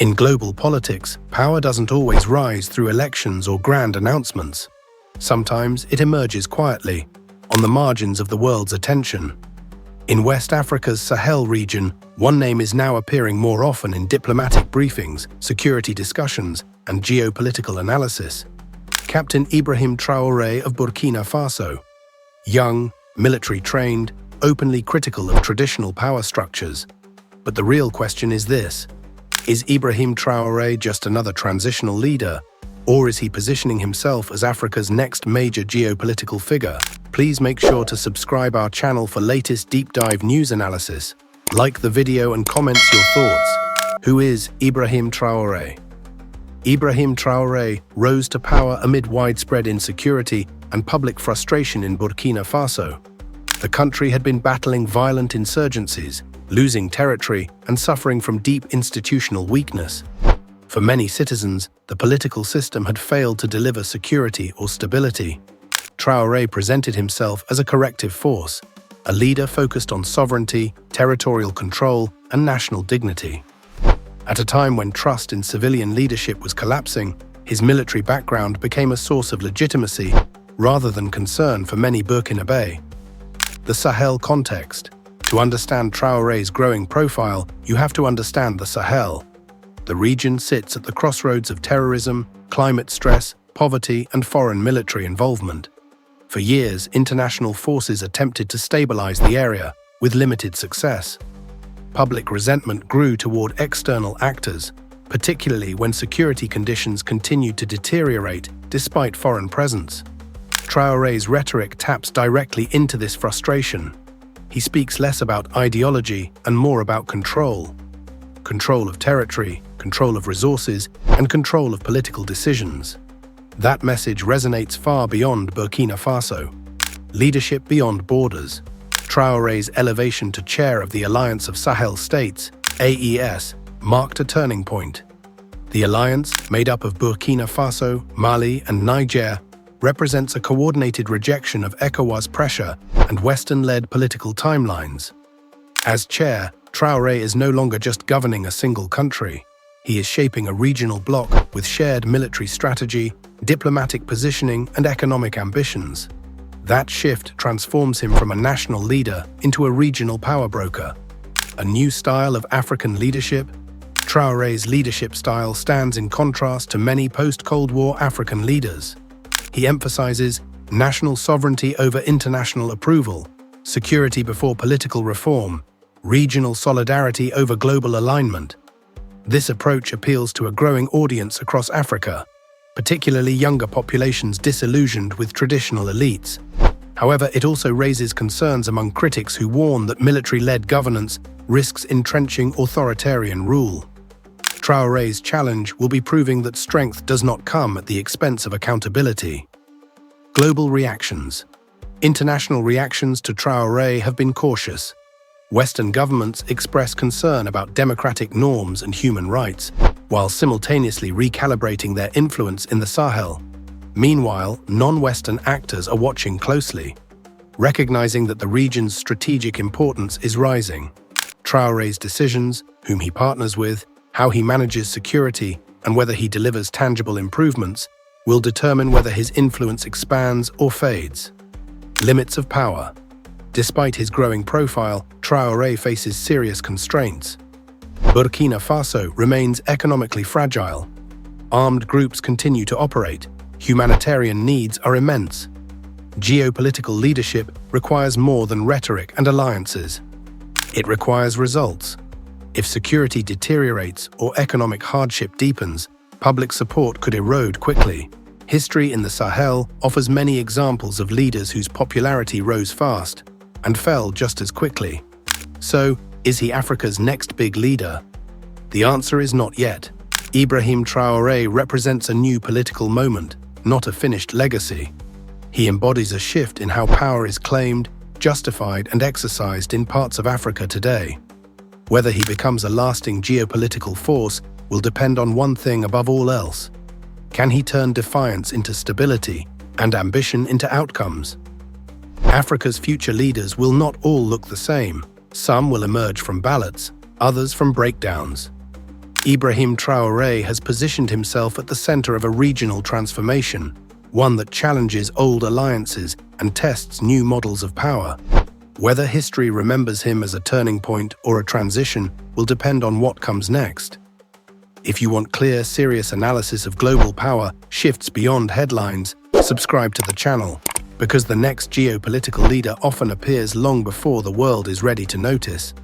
In global politics, power doesn't always rise through elections or grand announcements. Sometimes it emerges quietly, on the margins of the world's attention. In West Africa's Sahel region, one name is now appearing more often in diplomatic briefings, security discussions, and geopolitical analysis. Captain Ibrahim Traoré of Burkina Faso. Young, military-trained, openly critical of traditional power structures. But the real question is this: is Ibrahim Traoré just another transitional leader, or is he positioning himself as Africa's next major geopolitical figure? Please make sure to subscribe our channel for latest deep dive news analysis. Like the video and comment your thoughts. Who is Ibrahim Traoré? Ibrahim Traoré rose to power amid widespread insecurity and public frustration in Burkina Faso. The country had been battling violent insurgencies, losing territory, and suffering from deep institutional weakness. For many citizens, the political system had failed to deliver security or stability. Traoré presented himself as a corrective force, a leader focused on sovereignty, territorial control, and national dignity. At a time when trust in civilian leadership was collapsing, his military background became a source of legitimacy rather than concern for many Burkinabés. The Sahel context. To understand Traoré's growing profile, you have to understand the Sahel. The region sits at the crossroads of terrorism, climate stress, poverty, and foreign military involvement. For years, international forces attempted to stabilize the area, with limited success. Public resentment grew toward external actors, particularly when security conditions continued to deteriorate despite foreign presence. Traoré's rhetoric taps directly into this frustration. He speaks less about ideology and more about control. Control of territory, control of resources, and control of political decisions. That message resonates far beyond Burkina Faso. Leadership beyond borders. Traoré's elevation to chair of the Alliance of Sahel States, AES, marked a turning point. The alliance, made up of Burkina Faso, Mali, and Niger, represents a coordinated rejection of ECOWAS pressure and Western-led political timelines. As chair, Traoré is no longer just governing a single country. He is shaping a regional bloc with shared military strategy, diplomatic positioning, and economic ambitions. That shift transforms him from a national leader into a regional power broker. A new style of African leadership. Traoré's leadership style stands in contrast to many post-Cold War African leaders. He emphasizes national sovereignty over international approval, security before political reform, regional solidarity over global alignment. This approach appeals to a growing audience across Africa, particularly younger populations disillusioned with traditional elites. However, it also raises concerns among critics who warn that military-led governance risks entrenching authoritarian rule. Traoré's challenge will be proving that strength does not come at the expense of accountability. Global reactions. International reactions to Traoré have been cautious. Western governments express concern about democratic norms and human rights, while simultaneously recalibrating their influence in the Sahel. Meanwhile, non-Western actors are watching closely, recognizing that the region's strategic importance is rising. Traoré's decisions, whom he partners with, how he manages security, and whether he delivers tangible improvements will determine whether his influence expands or fades. Limits of power. Despite his growing profile, Traoré faces serious constraints. Burkina Faso remains economically fragile. Armed groups continue to operate. Humanitarian needs are immense. Geopolitical leadership requires more than rhetoric and alliances. It requires results. If security deteriorates or economic hardship deepens, public support could erode quickly. History in the Sahel offers many examples of leaders whose popularity rose fast and fell just as quickly. So, is he Africa's next big leader? The answer is not yet. Ibrahim Traoré represents a new political moment, not a finished legacy. He embodies a shift in how power is claimed, justified, and exercised in parts of Africa today. Whether he becomes a lasting geopolitical force will depend on one thing above all else. Can he turn defiance into stability and ambition into outcomes? Africa's future leaders will not all look the same. Some will emerge from ballots, others from breakdowns. Ibrahim Traoré has positioned himself at the center of a regional transformation, one that challenges old alliances and tests new models of power. Whether history remembers him as a turning point or a transition will depend on what comes next. If you want clear, serious analysis of global power shifts beyond headlines, subscribe to the channel, because the next geopolitical leader often appears long before the world is ready to notice.